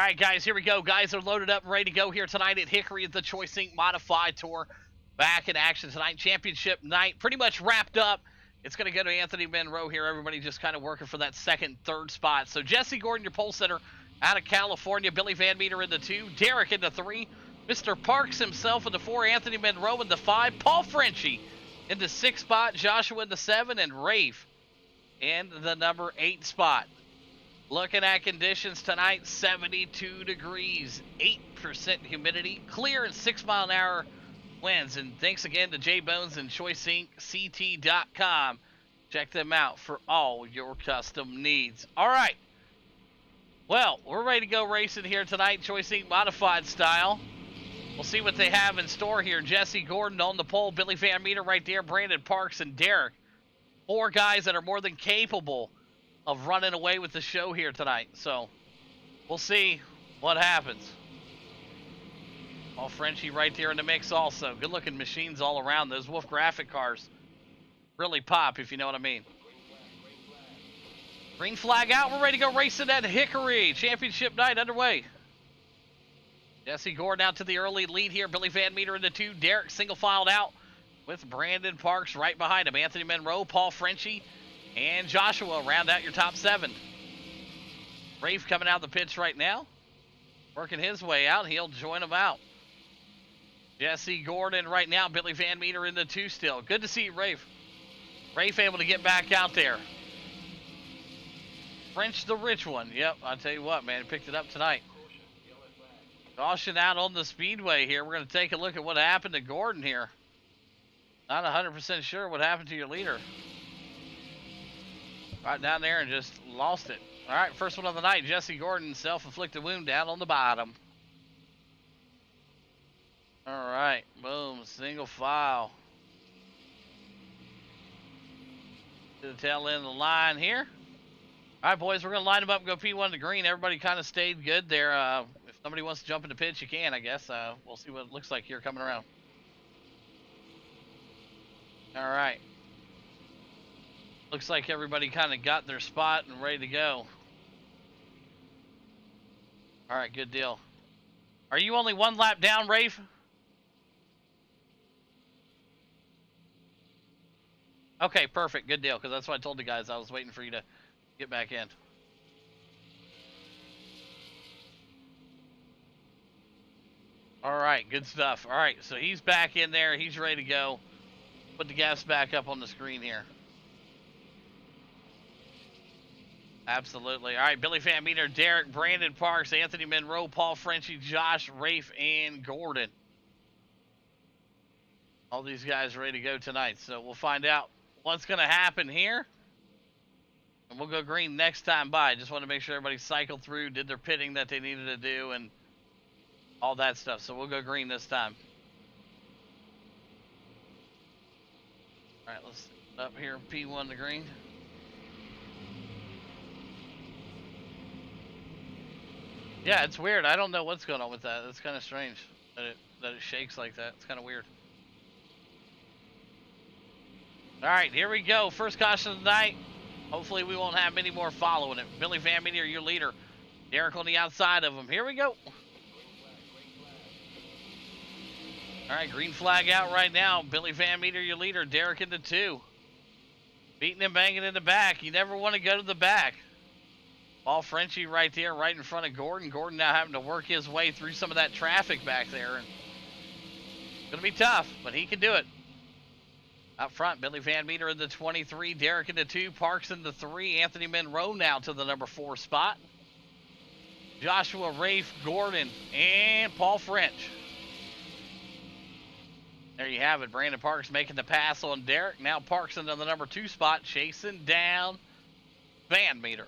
right, guys, here we go. Guys are loaded up and ready to go here tonight at Hickory at the Choice Inc. Modified Tour. Back in action tonight. Championship night pretty much wrapped up. It's going to go to Anthony Monroe here. Everybody just kind of working for that second, third spot. So Jesse Gordon, your pole sitter out of California. Billy Van Meter in the 2. Derek in the 3. Mr. Parks himself in the 4. Anthony Monroe in the 5. Paul Frenchie in the 6 spot. Joshua in the 7. And Rafe in the number 8 spot. Looking at conditions tonight, 72 degrees, 8% humidity, clear and 6-mile-an-hour winds. And thanks again to J Bones and ChoiceIncCT.com. Check them out for all your custom needs. All right. Well, we're ready to go racing here tonight, Choice Inc. Modified style. We'll see what they have in store here. Jesse Gordon on the pole, Billy Van Meter right there, Brandon Parks and Derek. 4 guys that are more than capable of running away with the show here tonight. So we'll see what happens. Paul Frenchie right there in the mix also. Good looking machines all around. Those Wolf graphic cars really pop, if you know what I mean. Green flag out. We're ready to go racing at Hickory. Championship night underway. Jesse Gordon out to the early lead here. Billy Van Meter in the 2. Derek single filed out with Brandon Parks right behind him. Anthony Monroe, Paul Frenchie, and Joshua round out your top 7. Rafe coming out the pits right now. Working his way out. He'll join them out. Jesse Gordon right now. Billy Van Meter in the 2 still. Good to see Rafe. Rafe able to get back out there. French the rich one. Yep, I'll tell you what, man. Picked it up tonight. Caution out on the speedway here. We're going to take a look at what happened to Gordon here. Not 100% sure what happened to your leader. Right down there and just lost it. All right, first one of the night. Jesse Gordon, self-inflicted wound down on the bottom. All right, boom, single file. To the tail end of the line here. All right, boys, we're going to line them up and go P1 to green. Everybody kind of stayed good there. If somebody wants to jump in the pitch, you can, I guess. We'll see what it looks like here coming around. All right. Looks like everybody kind of got their spot and ready to go. All right, good deal. Are you only 1 lap down, Rafe? Okay, perfect. Good deal, because that's what I told the guys. I was waiting for you to get back in. All right, good stuff. All right, so he's back in there. He's ready to go. Put the gas back up on the screen here. Absolutely. All right, Billy Van Meter, Derek, Brandon Parks, Anthony Monroe, Paul Frenchie, Josh, Rafe, and Gordon. All these guys ready to go tonight. So we'll find out what's going to happen here. And we'll go green next time by. Just want to make sure everybody cycled through, did their pitting that they needed to do, and all that stuff. So we'll go green this time. All right, let's up here, P1 to green. Yeah, it's weird. I don't know what's going on with that. It's kind of strange that it shakes like that. It's kind of weird. All right, here we go. First caution of the night. Hopefully we won't have many more following it. Billy Van Meter, your leader. Derek on the outside of him. Here we go. All right, green flag out right now. Billy Van Meter, your leader. Derek in the 2. Beating and banging in the back. You never want to go to the back. Paul Frenchie right there, right in front of Gordon. Gordon now having to work his way through some of that traffic back there. It's going to be tough, but he can do it. Up front, Billy Van Meter in the 23, Derek in the 2, Parks in the 3, Anthony Monroe now to the number 4 spot. Joshua, Rafe, Gordon, and Paul French. There you have it. Brandon Parks making the pass on Derek. Now Parks into the number 2 spot, chasing down Van Meter.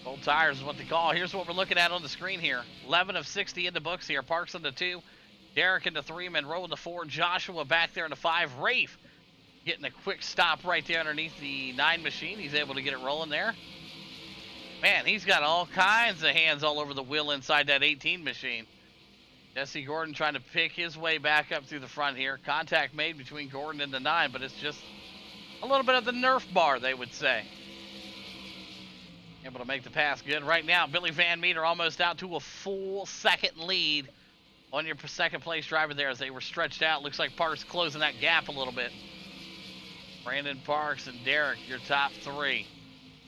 Old tires is what they call. Here's what we're looking at on the screen here. 11 of 60 in the books here. Parks in the 2. Derek in the 3. Monroe in the 4. Joshua back there in the 5. Rafe getting a quick stop right there underneath the 9 machine. He's able to get it rolling there. Man, he's got all kinds of hands all over the wheel inside that 18 machine. Jesse Gordon trying to pick his way back up through the front here. Contact made between Gordon and the 9, but it's just a little bit of the Nerf bar, they would say. Able to make the pass good. Right now, Billy Van Meter almost out to a full second lead on your second place driver there as they were stretched out. Looks like Parks closing that gap a little bit. Brandon Parks and Derek, your top three.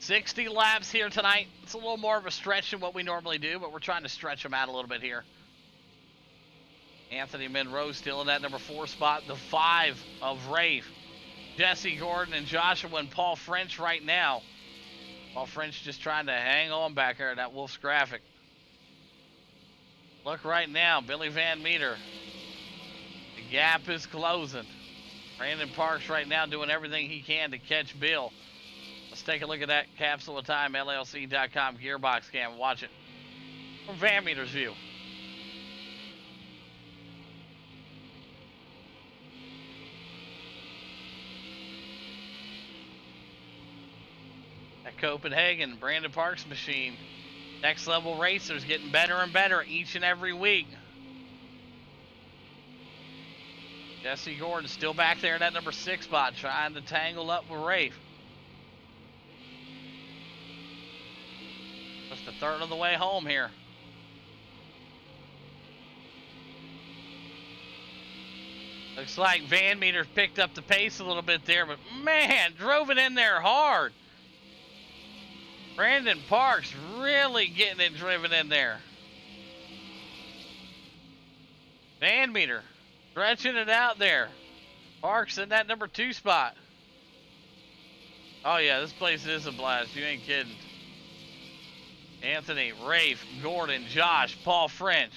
60 laps here tonight. It's a little more of a stretch than what we normally do, but we're trying to stretch them out a little bit here. Anthony Monroe still in that number 4 spot. The 5 of Rafe. Jesse Gordon and Joshua and Paul French right now. Paul French just trying to hang on back there in that Wolf's graphic. Look right now, Billy Van Meter. The gap is closing. Brandon Parks right now doing everything he can to catch Bill. Let's take a look at that Capsule of Time, LLC.com gearbox cam. Watch it from Van Meter's view. At Copenhagen, Brandon Parks machine. Next level racers getting better and better each and every week. Jesse Gordon still back there in that number 6 spot, trying to tangle up with Rafe. Just a third of the way home here. Looks like Van Meter picked up the pace a little bit there, but man, drove it in there hard. Brandon Parks really getting it driven in there. Van Meter stretching it out there. Parks in that number 2 spot. Oh yeah, this place is a blast. You ain't kidding. Anthony, Rafe, Gordon, Josh, Paul French.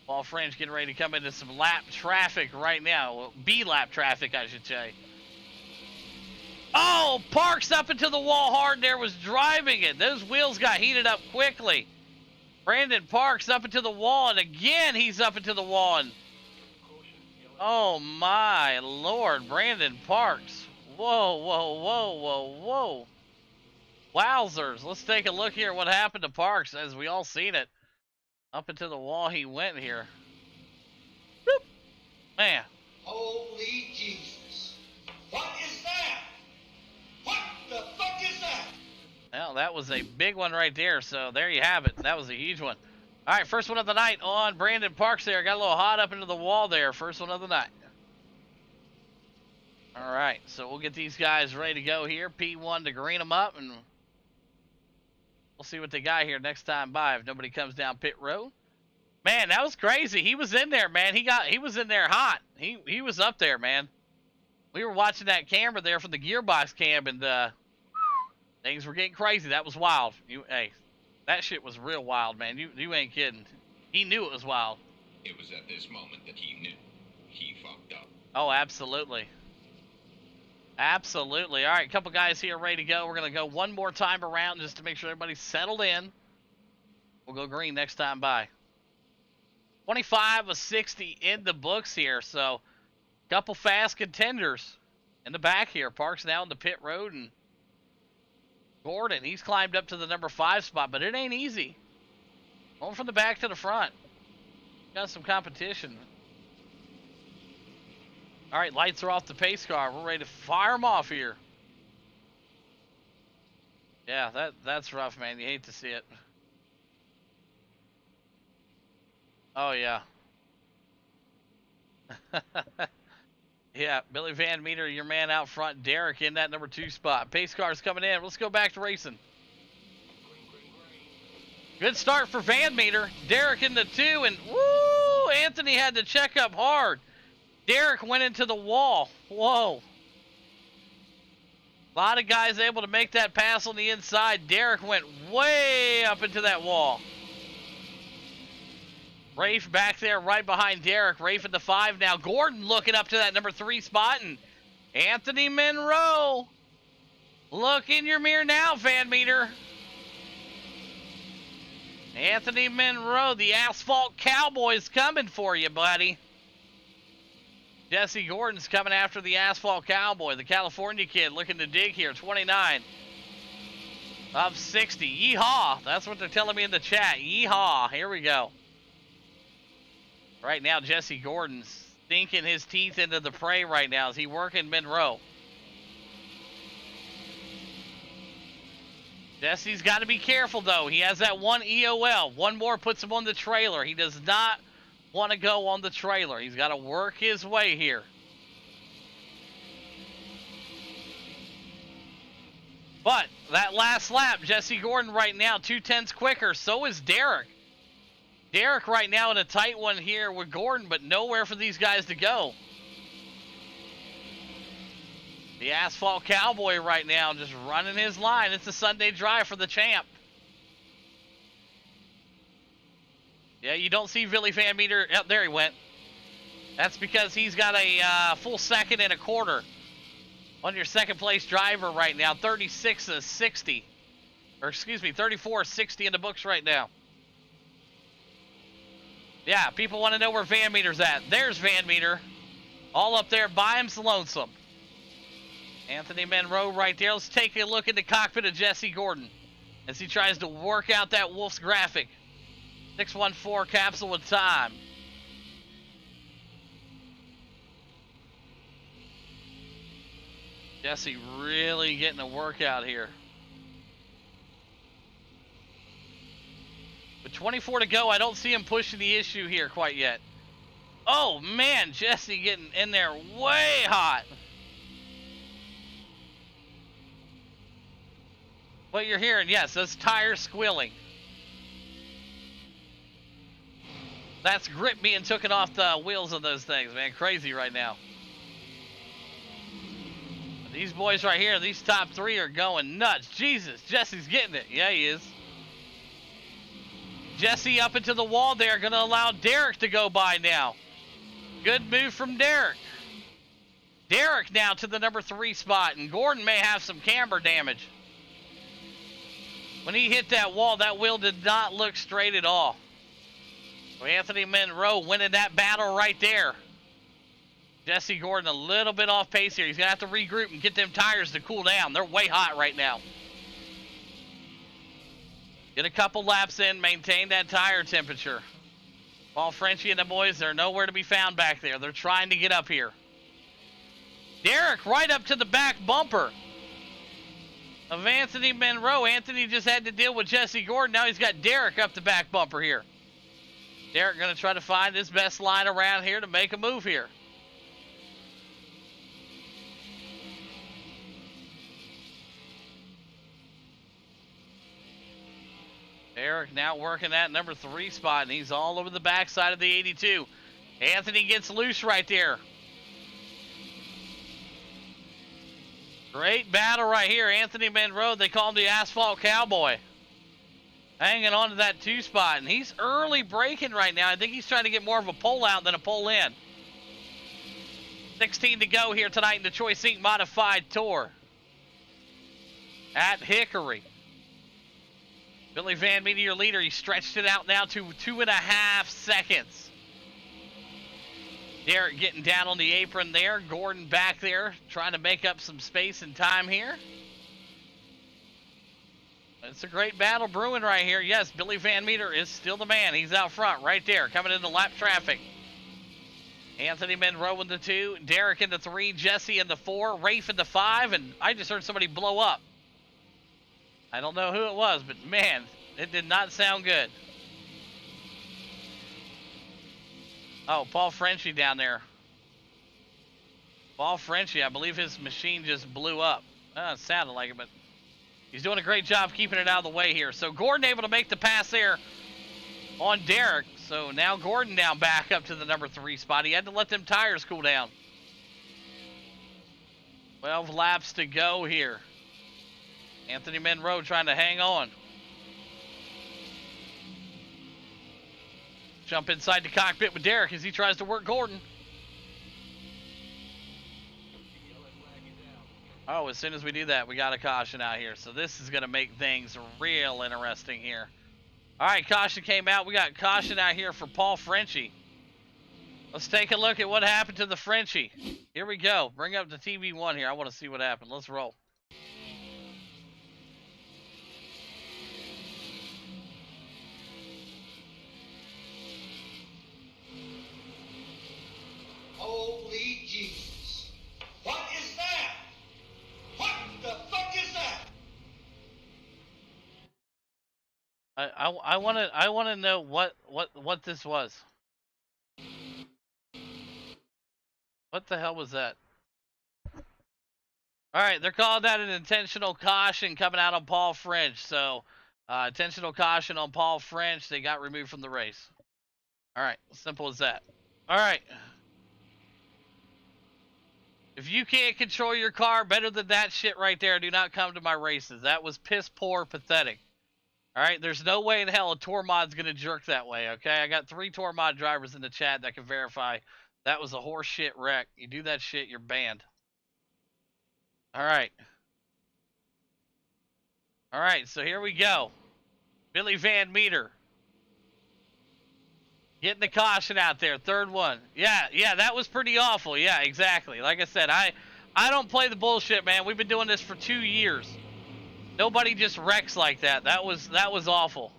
Paul French getting ready to come into some lap traffic right now. Well, B-lap traffic, I should say. Oh, Parks up into the wall hard there, was driving it. Those wheels got heated up quickly. Brandon Parks up into the wall, and again he's up into the wall. And oh my Lord, Brandon Parks. Whoa, whoa, whoa, whoa, whoa. Wowzers. Let's take a look here at what happened to Parks as we all seen it. Up into the wall he went here. Boop. Man. Holy Jesus. What is that? What the fuck is that? Well, that was a big one right there, so there you have it. That was a huge one. All right, first one of the night on Brandon Parks there. Got a little hot up into the wall there. First one of the night. All right, so we'll get these guys ready to go here. P1 to green them up, and we'll see what they got here next time by if nobody comes down pit road. Man, that was crazy. He was in there, man. He was in there hot. He was up there, man. We were watching that camera there from the gearbox cam, and things were getting crazy. That was wild. Hey, that shit was real wild, man. You ain't kidding. He knew it was wild. It was at this moment that he knew he fucked up. Oh, absolutely. Absolutely. All right, a couple guys here ready to go. We're going to go one more time around just to make sure everybody's settled in. We'll go green next time by. 25 of 60 in the books here, so a couple fast contenders in the back here. Parks now in the pit road, and Gordon, he's climbed up to the number 5 spot, but it ain't easy. Going from the back to the front. Got some competition. All right, lights are off the pace car. We're ready to fire them off here. Yeah, that's rough, man. You hate to see it. Oh, yeah. Yeah, Billy Van Meter, your man out front. Derek in that number 2 spot. Pace car's coming in. Let's go back to racing. Good start for Van Meter. Derek in the 2, and woo! Anthony had to check up hard. Derek went into the wall. Whoa. A lot of guys able to make that pass on the inside. Derek went way up into that wall. Rafe back there right behind Derek. Rafe in the 5 now. Gordon looking up to that number 3 spot. And Anthony Monroe. Look in your mirror now, Van Meter. Anthony Monroe, the Asphalt Cowboy's coming for you, buddy. Jesse Gordon's coming after the Asphalt Cowboy, the California kid looking to dig here. 29 of 60. Yeehaw. That's what they're telling me in the chat. Yeehaw. Here we go. Right now, Jesse Gordon's sinking his teeth into the prey right now as he working Monroe. Jesse's got to be careful, though. He has that one EOL. One more puts him on the trailer. He does not want to go on the trailer. He's got to work his way here. But that last lap, Jesse Gordon right now, 2/10 quicker. So is Derek. Derek right now in a tight one here with Gordon, but nowhere for these guys to go. The Asphalt Cowboy right now just running his line. It's a Sunday drive for the champ. Yeah, you don't see Billy Van Meter. Oh, there he went. That's because he's got a full second and a quarter on your second place driver right now. 36-60. Or excuse me, 34-60 in the books right now. Yeah, people want to know where Van Meter's at. There's Van Meter. All up there by him's lonesome. Anthony Monroe right there. Let's take a look at the cockpit of Jesse Gordon as he tries to work out that Wolf's graphic. 614 capsule with time. Jesse really getting a workout here. With 24 to go, I don't see him pushing the issue here quite yet. Oh man, Jesse getting in there way hot. What you're hearing, yes, those tires squealing. That's grip being taken off the wheels of those things, man. Crazy right now. These boys right here, these top three are going nuts. Jesus, Jesse's getting it. Yeah, he is. Jesse up into the wall there, going to allow Derek to go by now. Good move from Derek. Derek now to the number 3 spot, and Gordon may have some camber damage. When he hit that wall, that wheel did not look straight at all. So Anthony Monroe winning that battle right there. Jesse Gordon a little bit off pace here. He's going to have to regroup and get them tires to cool down. They're way hot right now. Get a couple laps in, maintain that tire temperature. Paul Frenchie and the boys, they're nowhere to be found back there. They're trying to get up here. Derek right up to the back bumper of Anthony Monroe. Anthony just had to deal with Jesse Gordon. Now he's got Derek up the back bumper here. Derek going to try to find his best line around here to make a move here. Derek now working that number 3 spot, and he's all over the backside of the 82. Anthony gets loose right there. Great battle right here. Anthony Monroe, they call him the Asphalt Cowboy. Hanging on to that 2 spot, and he's early braking right now. I think he's trying to get more of a pull out than a pull in. 16 to go here tonight in the Choice Inc. Modified Tour at Hickory. Billy Van Meter, your leader, he stretched it out now to 2.5 seconds. Derek getting down on the apron there. Gordon back there trying to make up some space and time here. It's a great battle brewing right here. Yes, Billy Van Meter is still the man. He's out front right there, coming into lap traffic. Anthony Monroe in the 2, Derek in the 3, Jesse in the 4, Rafe in the 5, and I just heard somebody blow up. I don't know who it was, but man, it did not sound good. Oh, Paul Frenchie down there. Paul Frenchie, I believe his machine just blew up. It sounded like it, but he's doing a great job keeping it out of the way here. So Gordon able to make the pass there on Derek. So now Gordon down back up to the number 3 spot. He had to let them tires cool down. 12 laps to go here. Anthony Monroe trying to hang on. Jump inside the cockpit with Derek as he tries to work Gordon. Oh, as soon as we do that, we got a caution out here. So this is going to make things real interesting here. All right, caution came out. We got caution out here for Paul Frenchie. Let's take a look at what happened to the Frenchie. Here we go. Bring up the TV1 here. I want to see what happened. Let's roll. Holy Jesus. What is that? What the fuck is that? I want to know what this was. What the hell was that? All right, they're calling that an intentional caution coming out on Paul French. So, intentional caution on Paul French. They got removed from the race. All right, simple as that. All right. If you can't control your car better than that shit right there, do not come to my races. That was piss poor, pathetic. All right, there's no way in hell a tour mod's gonna jerk that way. Okay, I got 3 tour mod drivers in the chat that can verify that was a horse shit wreck. You do that shit, you're banned. All right. All right, so here we go. Billy Van Meter. Getting the caution out there. Third one. Yeah, that was pretty awful. Yeah, exactly. Like I said, I don't play the bullshit, man. We've been doing this for 2 years. Nobody just wrecks like that. That was awful.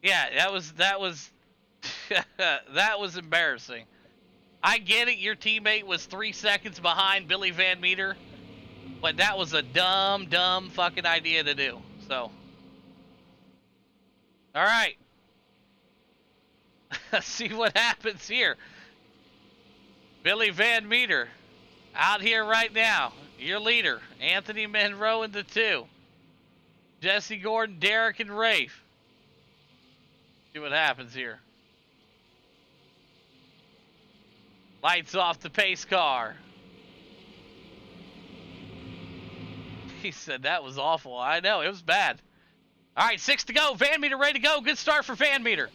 Yeah, that was that was embarrassing. I get it, your teammate was 3 seconds behind Billy Van Meter, but that was a dumb fucking idea to do. So, all right. Let's see what happens here. Billy Van Meter out here right now. Your leader, Anthony Monroe in the 2. Jesse Gordon, Derek, and Rafe. See what happens here. Lights off the pace car. He said that was awful. I know, it was bad. All right, 6 to go. Van Meter ready to go. Good start for Van Meter.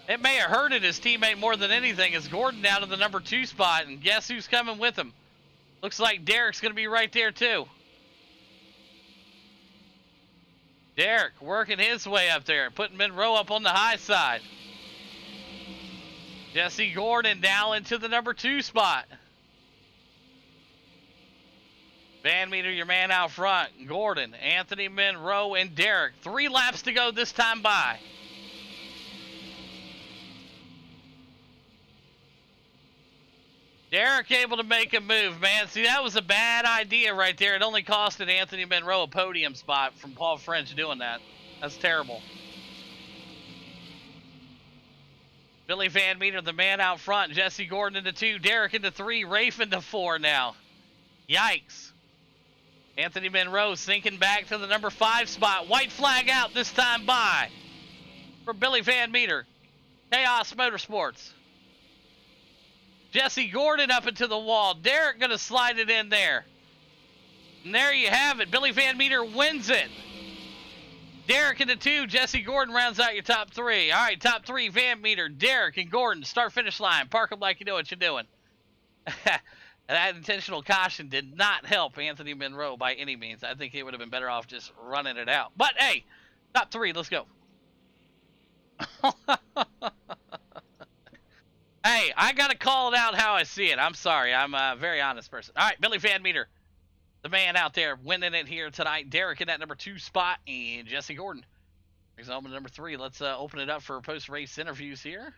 It may have hurted his teammate more than anything as Gordon down to the number 2 spot. And guess who's coming with him? Looks like Derek's going to be right there too. Derek working his way up there, putting Monroe up on the high side. Jesse Gordon now into the number 2 spot. Van Meter, your man out front. Gordon, Anthony Monroe, and Derek. 3 laps to go this time by. Derek able to make a move, man. See, that was a bad idea right there. It only costed Anthony Monroe a podium spot from Paul French doing that. That's terrible. Billy Van Meter, the man out front. Jesse Gordon into 2. Derek into 3. Rafe into 4 now. Yikes. Anthony Monroe sinking back to the number 5 spot. White flag out this time by for Billy Van Meter. Chaos Motorsports. Jesse Gordon up into the wall. Derek going to slide it in there. And there you have it. Billy Van Meter wins it. Derek into 2. Jesse Gordon rounds out your top 3. All right, top 3, Van Meter, Derek, and Gordon. Start-finish line. Park them like you know what you're doing. That intentional caution did not help Anthony Monroe by any means. I think he would have been better off just running it out. But, hey, top 3. Let's go. Hey, I got to call it out how I see it. I'm sorry. I'm a very honest person. All right, Billy Van Meter, the man out there winning it here tonight. Derek in that number 2 spot, and Jesse Gordon brings home to number 3. Let's open it up for post-race interviews here.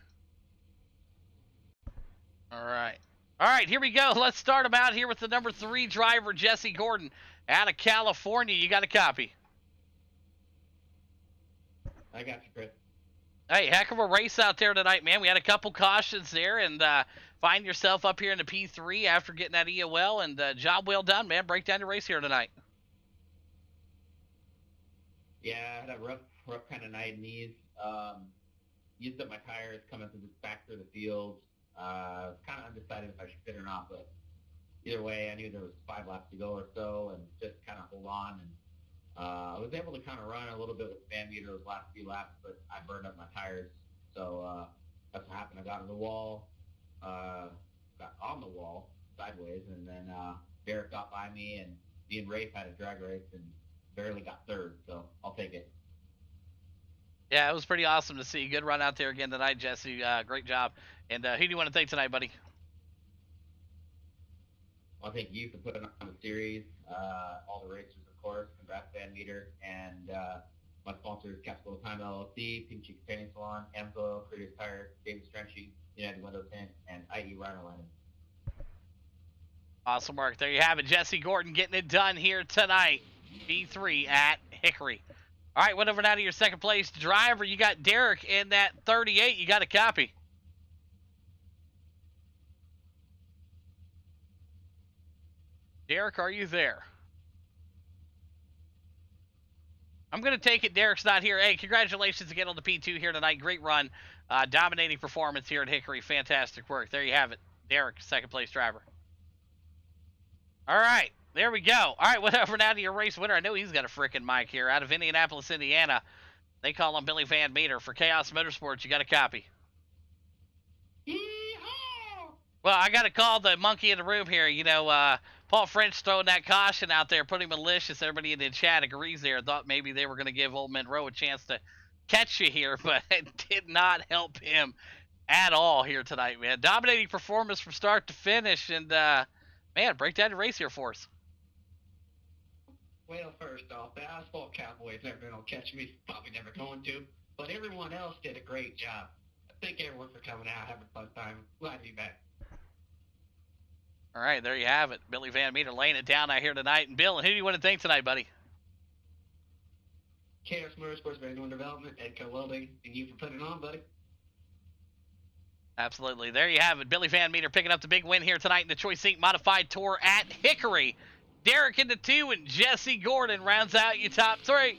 All right, here we go. Let's start them out here with the number 3 driver, Jesse Gordon, out of California. You got a copy? I got you, Chris. Hey, heck of a race out there tonight, man. We had a couple cautions there, and find yourself up here in the P3 after getting that EOL, and job well done, man. Break down your race here tonight. Yeah, I had a rough kind of night in these. Used up my tires coming through back through the field. I was kind of undecided if I should fit or not, but either way, I knew there was 5 laps to go or so, and just kind of hold on. And I was able to kind of run a little bit with Van Meter those last few laps, but I burned up my tires. So that's what happened. I got on the wall, sideways, and then Derek got by me, and me and Rafe had a drag race and barely got 3rd. So I'll take it. Yeah, it was pretty awesome to see. Good run out there again tonight, Jesse. Great job. And who do you want to thank tonight, buddy? Well, I thank you for putting on the series, all the racers, of course. Congrats, Van Meter, and my sponsors, Capsule Time LLC, Pink Cheek Painting Salon, Amsoil, Creators Tires, David Strenchy, United Window Tint, and IE Rhino Lining. Awesome work. There you have it. Jesse Gordon getting it done here tonight. P3 at Hickory. All right, went over now to your second place driver. You got Derek in that 38. You got a copy. Derek, are you there? I'm going to take it Derek's not here. Hey, congratulations again on the P2 here tonight. Great run. Dominating performance here at Hickory. Fantastic work. There you have it. Derek, second place driver. All right, there we go. All right, went over now to your race winner. I know he's got a freaking mic here. Out of Indianapolis, Indiana. They call him Billy Van Meter. For Chaos Motorsports, you got a copy. Yeehaw! Well, I got to call the monkey in the room here. You know, Paul French throwing that caution out there, pretty malicious. Everybody in the chat agrees there. Thought maybe they were going to give Old Monroe a chance to catch you here, but it did not help him at all here tonight, man. Dominating performance from start to finish, and, man, break down the race here for us. Well, first off, the Asphalt Cowboys never going to catch me. Probably never going to. But everyone else did a great job. Thank everyone for coming out, having a fun time. Glad to be back. All right, there you have it. Billy Van Meter laying it down out here tonight. And Bill, who do you want to thank tonight, buddy? Chaos Motorsports, Manual Development, Edco Welding, and you for putting it on, buddy. Absolutely. There you have it. Billy Van Meter picking up the big win here tonight in the Choice Inc. Modified Tour at Hickory. Derek into 2, and Jesse Gordon rounds out your top 3.